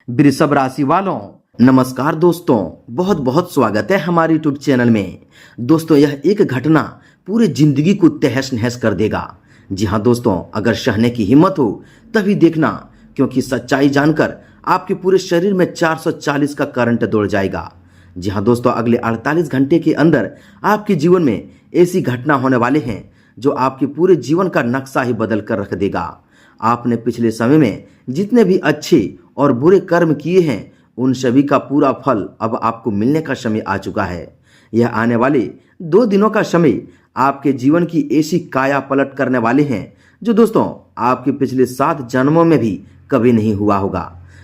वृषभ राशि वालों, नमस्कार दोस्तों, बहुत बहुत स्वागत है हमारे यूट्यूब चैनल में। दोस्तों, यह एक घटना पूरी जिंदगी को तहस नहस कर देगा। जी हाँ दोस्तों, अगर सहने की हिम्मत हो तभी देखना, क्योंकि सच्चाई जानकर आपके पूरे शरीर में 440 का करंट दौड़ जाएगा। जी हाँ दोस्तों, अगले 48 घंटे के अंदर आपके जीवन में ऐसी घटना होने वाले हैं जो आपके पूरे जीवन का नक्शा ही बदल कर रख देगा। आपने पिछले समय में जितने भी अच्छे और बुरे कर्म किए हैं, उन सभी का पूरा फल अब आपको मिलने का समय आ चुका है। यह आने वाले 2 दिनों का समय आपके जीवन की ऐसी काया पलट करने वाले हैं जो दोस्तों आपके पिछले 7 जन्मों में भी कभी नहीं हुआ होगा।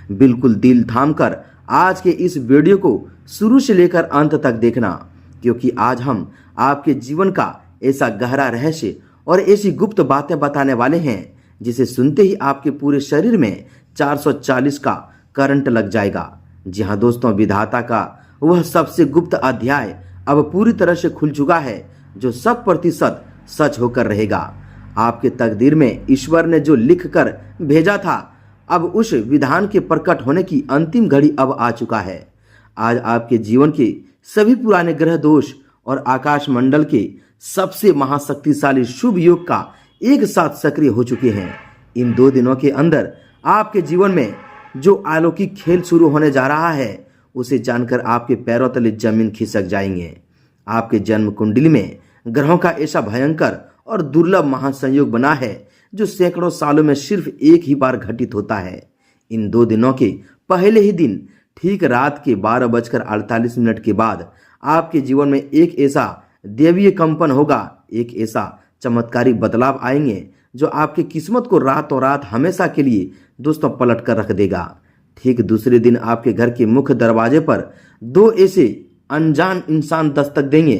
बिल्कुल दिल थाम कर आज के इस वीडियो को शुरू से लेकर अंत तक देखना, क्योंकि आज हम आपके जीवन का ऐसा गहरा रहस्य और ऐसी गुप्त बातें बताने वाले हैं जिसे सुनते ही आपके पूरे शरीर में 440 का करंट लग जाएगा। जी हाँ दोस्तों, विधाता का वह सबसे गुप्त अध्याय अब पूरी तरह से खुल चुका है जो 100% सच होकर रहेगा। आपके तकदीर में ईश्वर ने जो लिख कर भेजा था, अब उस विधान के प्रकट होने की अंतिम घड़ी अब आ चुका है। आज आपके जीवन के सभी पुराने ग्रह दोष और आकाश मंडल के सबसे महाशक्तिशाली शुभ योग का एक साथ सक्रिय हो चुके हैं। इन 2 दिनों के अंदर आपके जीवन में जो अलौकिक खेल शुरू होने जा रहा है, उसे जानकर आपके पैरों तले जमीन खिसक जाएंगे। आपके जन्म कुंडली में ग्रहों का ऐसा भयंकर और दुर्लभ महासंयोग बना है जो सैकड़ों सालों में सिर्फ एक ही बार घटित होता है। इन 2 दिनों के पहले ही दिन ठीक रात के 12:48 के बाद आपके जीवन में एक ऐसा दैवीय कंपन होगा, एक ऐसा चमत्कारी बदलाव आएंगे जो आपकी किस्मत को रातों रात हमेशा के लिए दोस्तों पलट कर रख देगा। ठीक दूसरे दिन आपके घर के मुख्य दरवाजे पर 2 ऐसे अनजान इंसान दस्तक देंगे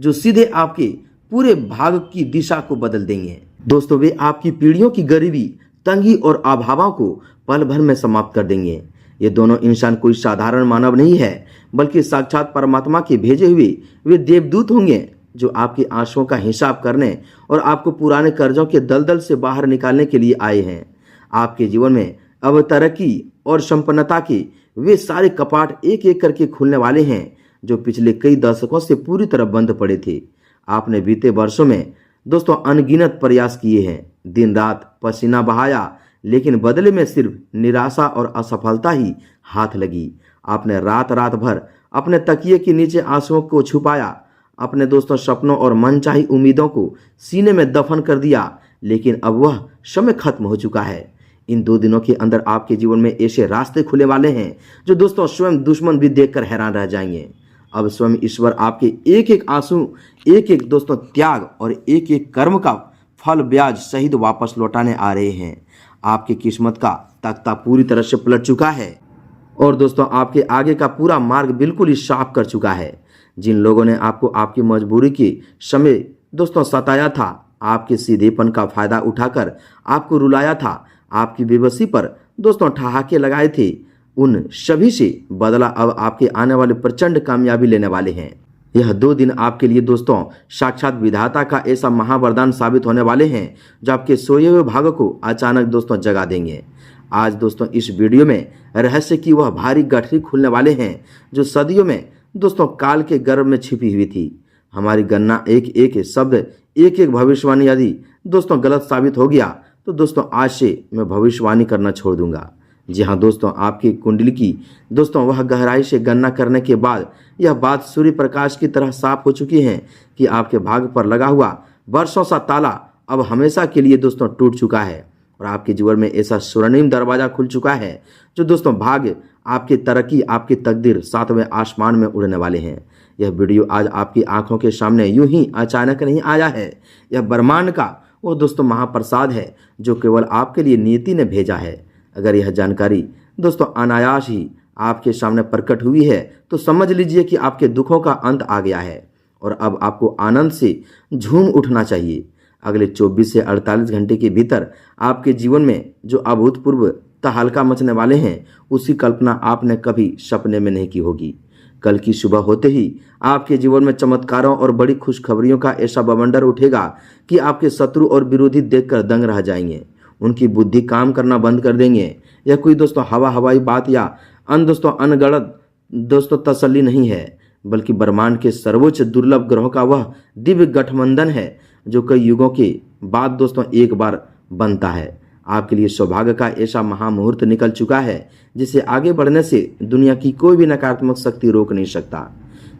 जो सीधे आपके पूरे भाग की दिशा को बदल देंगे। दोस्तों, वे आपकी पीढ़ियों की गरीबी, तंगी और अभावों को पल भर में समाप्त कर देंगे। ये दोनों इंसान कोई साधारण मानव नहीं है, बल्कि साक्षात परमात्मा के भेजे हुए वे देवदूत होंगे जो आपके आंसुओं का हिसाब करने और आपको पुराने कर्जों के दलदल से बाहर निकालने के लिए आए हैं। आपके जीवन में अब तरक्की और संपन्नता के वे सारे कपाट एक एक करके खुलने वाले हैं जो पिछले कई दशकों से पूरी तरह बंद पड़े थे। आपने बीते वर्षों में दोस्तों अनगिनत प्रयास किए हैं, दिन रात पसीना बहाया, लेकिन बदले में सिर्फ निराशा और असफलता ही हाथ लगी। आपने रात रात भर अपने तकिए के नीचे आंसुओं को छुपाया, अपने दोस्तों सपनों और मनचाही उम्मीदों को सीने में दफन कर दिया, लेकिन अब वह समय खत्म हो चुका है। इन 2 दिनों के अंदर आपके जीवन में ऐसे रास्ते खुले वाले हैं जो दोस्तों स्वयं दुश्मन भी देखकर हैरान रह जाएंगे। अब स्वयं ईश्वर आपके एक एक आंसू, एक एक दोस्तों त्याग और एक एक कर्म का फल ब्याज सहित वापस लौटाने आ रहे हैं। आपकी किस्मत का तख्ता पूरी तरह से पलट चुका है और दोस्तों आपके आगे का पूरा मार्ग बिल्कुल ही साफ कर चुका है। जिन लोगों ने आपको आपकी मजबूरी के समय दोस्तों सताया था, आपके सीधेपन का फायदा उठाकर आपको रुलाया था, आपकी बेबसी पर दोस्तों ठहाके लगाए थे, उन सभी से बदला अब आपके आने वाले प्रचंड कामयाबी लेने वाले हैं। यह 2 दिन आपके लिए दोस्तों साक्षात विधाता का ऐसा महावरदान साबित होने वाले हैं जो आपके सोए हुए भाग को अचानक दोस्तों जगा देंगे। आज दोस्तों इस वीडियो में रहस्य की वह भारी गठरी खुलने वाले हैं जो सदियों में दोस्तों काल के गर्भ में छिपी हुई थी। हमारी गणना एक एक शब्द, एक एक भविष्यवाणी यदि दोस्तों गलत साबित हो गया तो दोस्तों आज से मैं भविष्यवाणी करना छोड़ दूंगा। जी हाँ दोस्तों, आपकी कुंडली की दोस्तों वह गहराई से गणना करने के बाद यह बात सूर्य प्रकाश की तरह साफ हो चुकी है कि आपके भाग्य पर लगा हुआ वर्षों सा ताला अब हमेशा के लिए दोस्तों टूट चुका है और आपके जीवन में ऐसा स्वर्णिम दरवाजा खुल चुका है जो दोस्तों भाग्य, आपकी तरक्की, आपकी तकदीर 7वें आसमान में उड़ने वाले हैं। यह वीडियो आज आपकी आंखों के सामने यूं ही अचानक नहीं आया है। यह ब्रह्मांड का वो दोस्तों महाप्रसाद है जो केवल आपके लिए नियति ने भेजा है। अगर यह जानकारी दोस्तों अनायास ही आपके सामने प्रकट हुई है तो समझ लीजिए कि आपके दुखों का अंत आ गया है और अब आपको आनंद से झूम उठना चाहिए। अगले 24 से 48 घंटे के भीतर आपके जीवन में जो अभूतपूर्व तहलका मचने वाले हैं, उसकी कल्पना आपने कभी सपने में नहीं की होगी। कल की सुबह होते ही आपके जीवन में चमत्कारों और बड़ी खुशखबरियों का ऐसा बवंडर उठेगा कि आपके शत्रु और विरोधी देखकर दंग रह जाएंगे। उनकी बुद्धि काम करना बंद कर देंगे। यह कोई दोस्तों हवाई बात या अनगढ़ंत दोस्तों तसल्ली नहीं है, बल्कि ब्रह्मांड के सर्वोच्च दुर्लभ ग्रहों का वह दिव्य गठबंधन है जो कई युगों के बाद दोस्तों एक बार बनता है। आपके लिए सौभाग्य का ऐसा महामुहूर्त निकल चुका है जिसे आगे बढ़ने से दुनिया की कोई भी नकारात्मक शक्ति रोक नहीं सकता।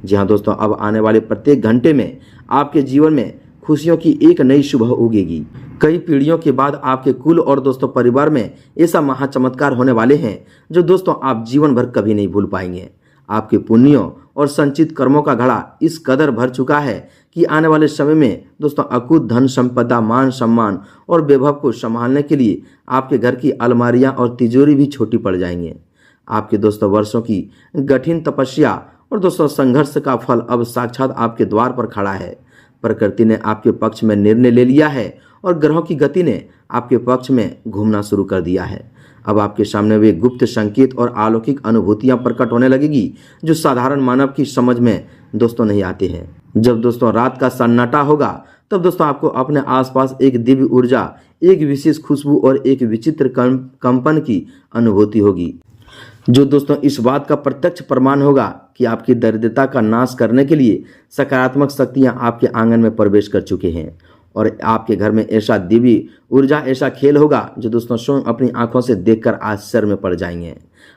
जी हाँ दोस्तों, अब आने वाले प्रत्येक घंटे में आपके जीवन में खुशियों की एक नई सुबह उगेगी। कई पीढ़ियों के बाद आपके कुल और दोस्तों परिवार में ऐसा महाचमत्कार होने वाले हैं जो दोस्तों आप जीवन भर कभी नहीं भूल पाएंगे। आपके पुण्यों और संचित कर्मों का घड़ा इस कदर भर चुका है कि आने वाले समय में दोस्तों अकूत धन संपदा, मान सम्मान और वैभव को संभालने के लिए आपके घर की अलमारियां और तिजोरी भी छोटी पड़ जाएंगे। आपके दोस्तों वर्षों की कठिन तपस्या और दोस्तों संघर्ष का फल अब साक्षात आपके द्वार पर खड़ा है। प्रकृति ने आपके पक्ष में निर्णय ले लिया है और ग्रहों की गति ने आपके पक्ष में घूमना शुरू कर दिया है। अब आपके सामने वे गुप्त संकेत और अलौकिक अनुभूतियां प्रकट होने लगेगी जो साधारण मानव की समझ में दोस्तों नहीं आते हैं। जब दोस्तों रात का सन्नाटा होगा तब दोस्तों आपको अपने आसपास एक दिव्य ऊर्जा, एक विशेष खुशबू और एक विचित्र कंपन की अनुभूति होगी जो दोस्तों इस बात का प्रत्यक्ष प्रमाण होगा कि आपकी दरिद्रता का नाश करने के लिए सकारात्मक शक्तियां आपके आंगन में प्रवेश कर चुके हैं। और आपके घर में ऐसा दिव्य ऊर्जा, ऐसा खेल होगा जो दोस्तों स्वयं अपनी आंखों से देखकर आश्चर्य में पड़ जाएंगे।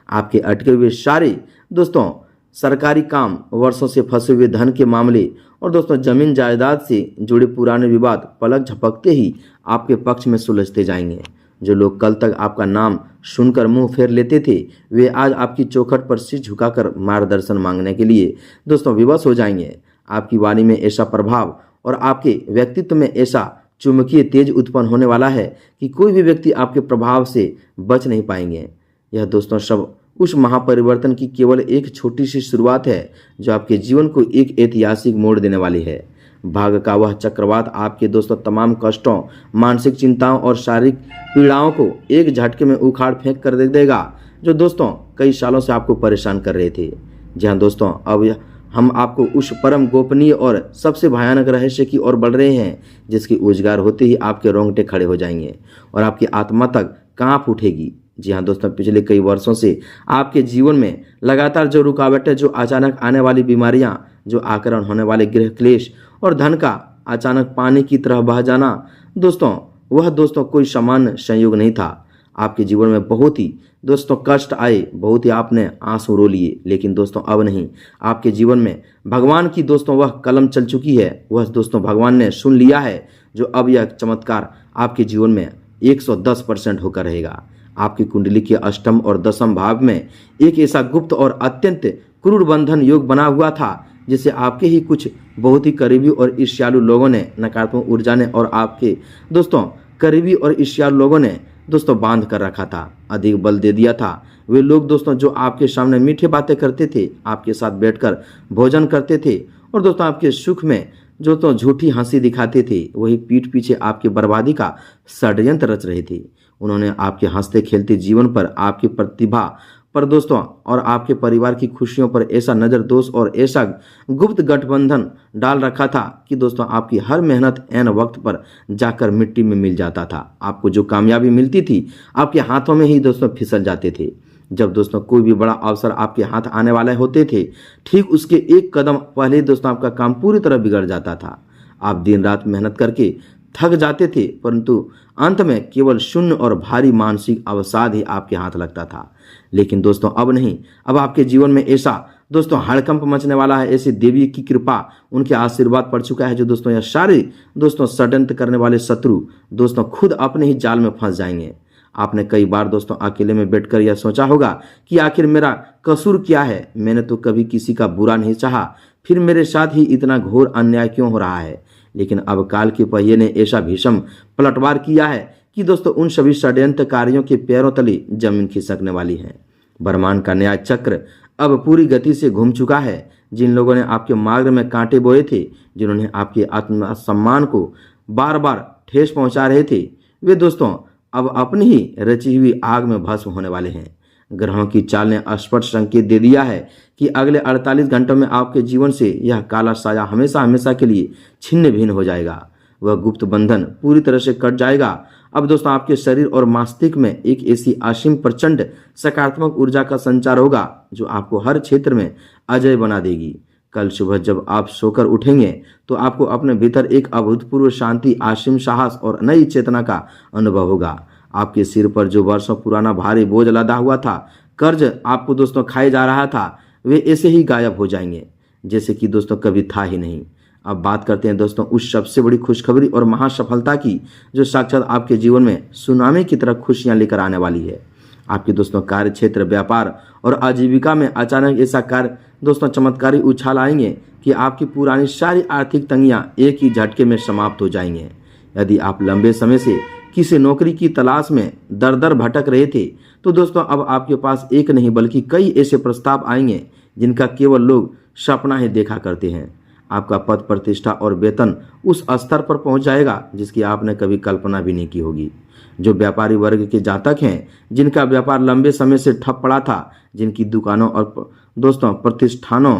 आपके अटके हुए सारे दोस्तों सरकारी काम, वर्षों से फंसे हुए धन के मामले और दोस्तों जमीन जायदाद से जुड़े पुराने विवाद पलक झपकते ही आपके पक्ष में सुलझते जाएंगे। जो लोग कल तक आपका नाम सुनकर मुंह फेर लेते थे, वे आज आपकी चौखट पर सिर झुकाकर मार्गदर्शन मांगने के लिए दोस्तों विवश हो जाएंगे। आपकी वाणी में ऐसा प्रभाव और आपके व्यक्तित्व में ऐसा चुंबकीय तेज उत्पन्न होने वाला है कि कोई भी व्यक्ति आपके प्रभाव से बच नहीं पाएंगे। यह दोस्तों सब उस महापरिवर्तन की केवल एक छोटी सी शुरुआत है जो आपके जीवन को एक ऐतिहासिक मोड़ देने वाली है। भाग्य का वह चक्रवात आपके दोस्तों तमाम कष्टों, मानसिक चिंताओं और शारीरिक पीड़ाओं को एक झटके में उखाड़ फेंक कर दे देगा जो दोस्तों कई सालों से आपको परेशान कर रहे थे। जी हाँ दोस्तों, अब हम आपको उस परम गोपनीय और सबसे भयानक रहस्य की ओर बढ़ रहे हैं जिसकी उजागर होते ही आपके रोंगटे खड़े हो जाएंगे और आपकी आत्मा तक कांप उठेगी। जी हाँ दोस्तों, पिछले कई वर्षों से आपके जीवन में लगातार जो रुकावटें, जो अचानक आने वाली बीमारियां, जो आक्रमण होने वाले गृह क्लेश और धन का अचानक पानी की तरह बह जाना, दोस्तों वह दोस्तों कोई सामान्य संयोग नहीं था। आपके जीवन में बहुत ही दोस्तों कष्ट आए, बहुत ही आपने आंसू रो लिए, लेकिन दोस्तों अब नहीं। आपके जीवन में भगवान की दोस्तों वह कलम चल चुकी है, वह दोस्तों भगवान ने सुन लिया है जो अब यह चमत्कार आपके जीवन में 110% होकर रहेगा। आपकी कुंडली के अष्टम और दशम भाव में एक ऐसा गुप्त और अत्यंत क्रूर बंधन योग बना हुआ था जिसे आपके ही कुछ बहुत ही करीबी और ईर्ष्यालु लोगों ने, नकारात्मक ऊर्जा ने और आपके दोस्तों करीबी और ईर्ष्यालु लोगों ने दोस्तों बांध कर रखा था, अधिक बल दे दिया था। वे लोग दोस्तों जो आपके सामने मीठे बातें करते थे, आपके साथ बैठकर भोजन करते थे और दोस्तों आपके सुख में जो तो झूठी हंसी दिखाते थे, वही पीठ पीछे आपकी बर्बादी का षड्यंत्र रच रहे थे। उन्होंने आपके हंसते खेलते जीवन पर, आपकी प्रतिभा पर दोस्तों और आपके परिवार की खुशियों पर ऐसा नजर दोष और ऐसा गुप्त गठबंधन डाल रखा था कि दोस्तों आपकी हर मेहनत ऐन वक्त पर जाकर मिट्टी में मिल जाता था। आपको जो कामयाबी मिलती थी आपके हाथों में ही दोस्तों फिसल जाते थे। जब दोस्तों कोई भी बड़ा अवसर आपके हाथ आने वाले होते थे, ठीक उसके एक कदम पहले ही दोस्तों आपका काम पूरी तरह बिगड़ जाता था। आप दिन रात मेहनत करके थक जाते थे, परंतु अंत में केवल शून्य और भारी मानसिक अवसाद ही आपके हाथ लगता था। लेकिन दोस्तों अब नहीं, अब आपके जीवन में ऐसा दोस्तों हड़कंप मचने वाला है, ऐसी देवी की कृपा, उनके आशीर्वाद पड़ चुका है जो दोस्तों यह सारे दोस्तों षड्यंत्र करने वाले शत्रु दोस्तों खुद अपने ही जाल में फंस जाएंगे। आपने कई बार दोस्तों अकेले में बैठकर यह सोचा होगा कि आखिर मेरा कसूर क्या है, मैंने तो कभी किसी का बुरा नहीं चाहा, फिर मेरे साथ ही इतना घोर अन्याय क्यों हो रहा है। लेकिन अब काल के पहिए ने ऐसा भीषण पलटवार किया है कि दोस्तों उन सभी षड्यंत्रकारियों के पैरों तले जमीन खिसकने वाली है। ब्रह्मांड का न्याय चक्र अब पूरी गति से घूम चुका है। जिन लोगों ने आपके मार्ग में कांटे बोए थे, जिन्होंने आपके आत्मसम्मान को बार बार ठेस पहुंचा रहे थे, वे दोस्तों अब अपनी ही रची हुई आग में भस्म होने वाले हैं। ग्रहों की चाल ने स्पष्ट संकेत दे दिया है कि अगले 48 घंटों में आपके जीवन से यह काला साया हमेशा हमेशा के लिए छिन्न भिन्न हो जाएगा। वह गुप्त बंधन पूरी तरह से कट जाएगा। अब दोस्तों आपके शरीर और मस्तिष्क में एक ऐसी असीम प्रचंड सकारात्मक ऊर्जा का संचार होगा जो आपको हर क्षेत्र में अजय बना देगी। कल सुबह जब आप सोकर उठेंगे तो आपको अपने भीतर एक अभूतपूर्व शांति, असीम साहस और नई चेतना का अनुभव होगा। आपके सिर पर जो वर्षों पुराना भारी बोझ लदा हुआ था, कर्ज आपको दोस्तों खाए जा रहा था, वे ऐसे ही गायब हो जाएंगे जैसे कि दोस्तों कभी था ही नहीं। अब बात करते हैं दोस्तों उस सबसे बड़ी खुशखबरी और महासफलता की जो साक्षात आपके जीवन में सुनामी की तरह खुशियां लेकर आने वाली है। आपके दोस्तों कार्य क्षेत्र, व्यापार और आजीविका में अचानक ऐसा कार्य दोस्तों चमत्कारी उछाल आएंगे कि आपकी पुरानी सारी आर्थिक तंगियां एक ही झटके में समाप्त हो जाएंगे। यदि आप लंबे समय से किसी नौकरी की तलाश में दर दर भटक रहे थे तो दोस्तों अब आपके पास एक नहीं बल्कि कई ऐसे प्रस्ताव आएंगे जिनका केवल लोग सपना ही देखा करते हैं। आपका पद, प्रतिष्ठा और वेतन उस स्तर पर पहुंच जाएगा जिसकी आपने कभी कल्पना भी नहीं की होगी। जो व्यापारी वर्ग के जातक हैं, जिनका व्यापार लंबे समय से ठप पड़ा था, जिनकी दुकानों और दोस्तों प्रतिष्ठानों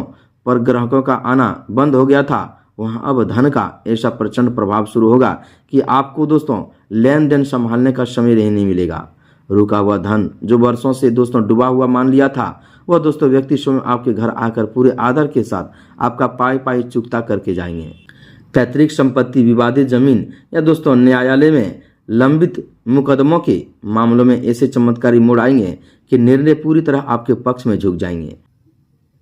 पर ग्राहकों का आना बंद हो गया था, वहां अब धन का ऐसा प्रचंड प्रभाव शुरू होगा कि आपको दोस्तों लेन देन संभालने का समय नहीं मिलेगा। रुका हुआ धन जो वर्षों से दोस्तों डूबा हुआ मान लिया था, वह दोस्तों व्यक्ति स्वयं आपके घर आकर पूरे आदर के साथ आपका पाई पाई चुकता करके जाएंगे। पैतृक संपत्ति, विवादित जमीन या दोस्तों न्यायालय में लंबित मुकदमों के मामलों में ऐसे चमत्कारी मोड़ आएंगे कि निर्णय पूरी तरह आपके पक्ष में झुक जाएंगे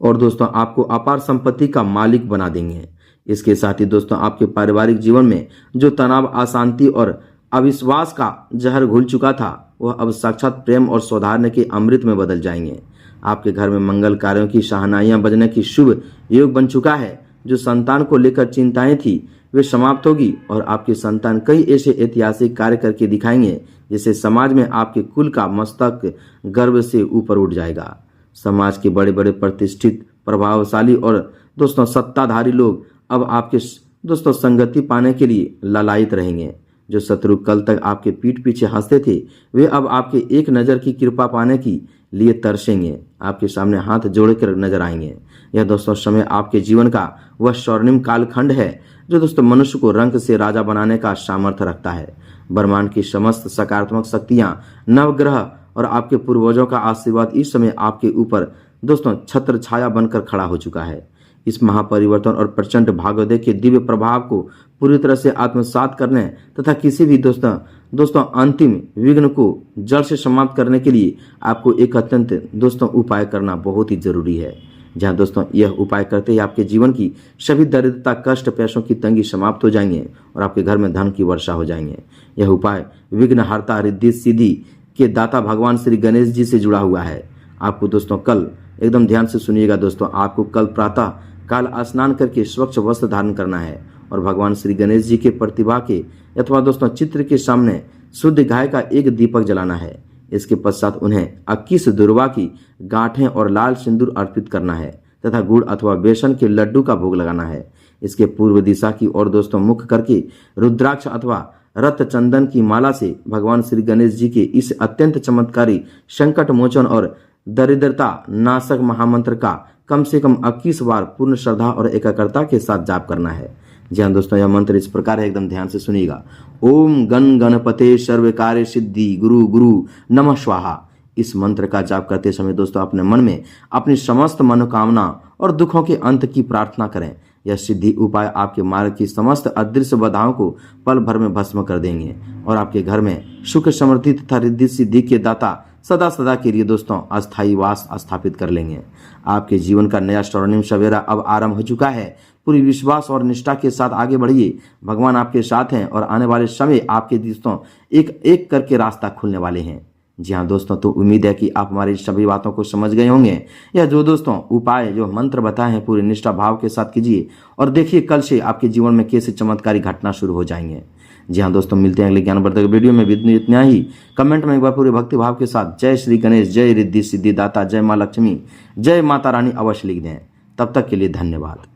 और दोस्तों आपको अपार संपत्ति का मालिक बना देंगे। इसके साथ ही दोस्तों आपके पारिवारिक जीवन में जो तनाव, अशांति और अविश्वास का जहर घुल चुका था, वह अब साक्षात प्रेम और सौहार्द के अमृत में बदल जाएंगे। आपके घर में मंगल कार्यों की शहनाइयां बजने की शुभ योग बन चुका है। जो संतान को लेकर चिंताएं थी वे समाप्त होगी और आपकी संतान कई ऐसे ऐतिहासिक कार्य करके दिखाएंगे जिससे समाज में आपके कुल का मस्तक गर्व से ऊपर उठ जाएगा। समाज के बड़े बड़े प्रतिष्ठित, प्रभावशाली और दोस्तों सत्ताधारी लोग अब आपके दोस्तों संगति पाने के लिए लालायित रहेंगे। जो शत्रु कल तक आपके पीठ पीछे हंसते थे, वे अब आपके एक नज़र की कृपा पाने के लिए तरसेंगे, आपके सामने हाथ जोड़कर नजर आएंगे। यह दोस्तों समय आपके जीवन का वह स्वर्णिम कालखंड है जो दोस्तों मनुष्य को रंग से राजा बनाने का सामर्थ्य रखता है। ब्रह्मांड की समस्त सकारात्मक शक्तियां, नवग्रह और आपके पूर्वजों का आशीर्वाद इस समय आपके ऊपर दोस्तों छत्र छाया बनकर खड़ा हो चुका है। इस महापरिवर्तन और प्रचंड भाग्योदय के दिव्य प्रभाव को पूरी तरह से आत्मसात करने तथा किसी भी दोस्तों अंतिम विघ्न को जड़ से समाप्त करने के लिए आपको एक अत्यंत दोस्तों उपाय करना बहुत ही जरूरी है। जहां दोस्तों यह उपाय करते ही आपके जीवन की सभी दरिद्रता, कष्ट, पैसों की तंगी समाप्त हो जाएंगे और आपके घर में धन की वर्षा हो जाएंगे। यह उपाय विघ्नहर्ता, रिद्धि सिद्धि के दाता भगवान श्री गणेश जी से जुड़ा हुआ है। आपको दोस्तों कल एकदम ध्यान से सुनिएगा दोस्तों, आपको कल प्रातः काल स्नान करके स्वच्छ वस्त्र धारण करना है और भगवान श्री गणेश जी के प्रतिभा के अथवा दोस्तों चित्र के सामने शुद्ध गाय का एक दीपक जलाना है। इसके पश्चात उन्हें 21 दुर्वा की गांठें और लाल सिंदूर अर्पित करना है तथा गुड़ अथवा बेसन के लड्डू का भोग लगाना है। इसके पूर्व दिशा की ओर दोस्तों मुख करके रुद्राक्ष अथवा रक्त चंदन की माला से भगवान श्री गणेश जी के इस अत्यंत चमत्कारी संकट मोचन और दरिद्रता नाशक महामंत्र का कम से कम 21 बार पूर्ण श्रद्धा और एकाग्रता के साथ जाप करना है। जी हाँ दोस्तों, यह मंत्र इस प्रकार है, एकदम ध्यान से सुनिएगा। ओम गण गणपते सर्व कार्य सिद्धि गुरु गुरु नमः स्वाहा। इस मंत्र का जाप करते समय दोस्तों अपने मन में अपनी समस्त मनोकामना और दुखों के अंत की प्रार्थना करें। यह सिद्धि उपाय आपके मार्ग की समस्त अदृश्य बाधाओं को पल भर में भस्म कर देंगे और आपके घर में सुख, समृद्धि तथा रिद्धि सिद्धि के दाता सदा सदा के लिए दोस्तों अस्थायी वास स्थापित कर लेंगे। आपके जीवन का नया स्वर्णिम सवेरा अब आरंभ हो चुका है। पूरी विश्वास और निष्ठा के साथ आगे बढ़िए, भगवान आपके साथ हैं और आने वाले समय आपके दोस्तों एक एक करके रास्ता खुलने वाले हैं। जी हाँ दोस्तों, तो उम्मीद है कि आप हमारी सभी बातों को समझ गए होंगे। यह जो दोस्तों उपाय जो मंत्र बताए हैं पूरी निष्ठा भाव के साथ कीजिए और देखिए कल से आपके जीवन में कैसे चमत्कारी घटना शुरू हो जाएंगे। जी हाँ दोस्तों, मिलते हैं अगले ज्ञानवर्धक वीडियो में। इतना ही कमेंट में एक बार पूरे भक्ति भाव के साथ जय श्री गणेश, जय रिद्धि सिद्धि दाता, जय माँ लक्ष्मी, जय माता रानी अवश्य लिख दें। तब तक के लिए धन्यवाद।